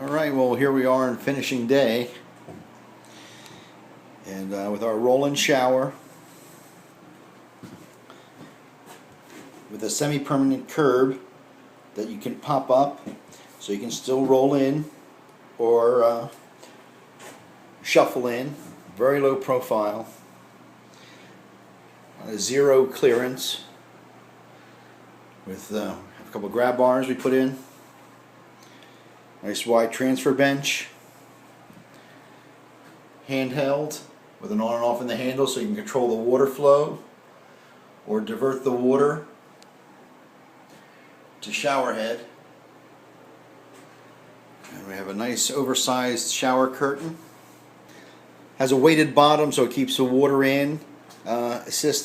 Alright, well here we are on finishing day, and with our roll-in shower with a semi-permanent curb that you can pop up so you can still roll in or shuffle in. Very low profile, zero clearance, with a couple grab bars we put in. Nice wide transfer bench, handheld with an on and off in the handle so you can control the water flow or divert the water to shower head. And we have a nice oversized shower curtain. Has a weighted bottom so it keeps the water in. Assists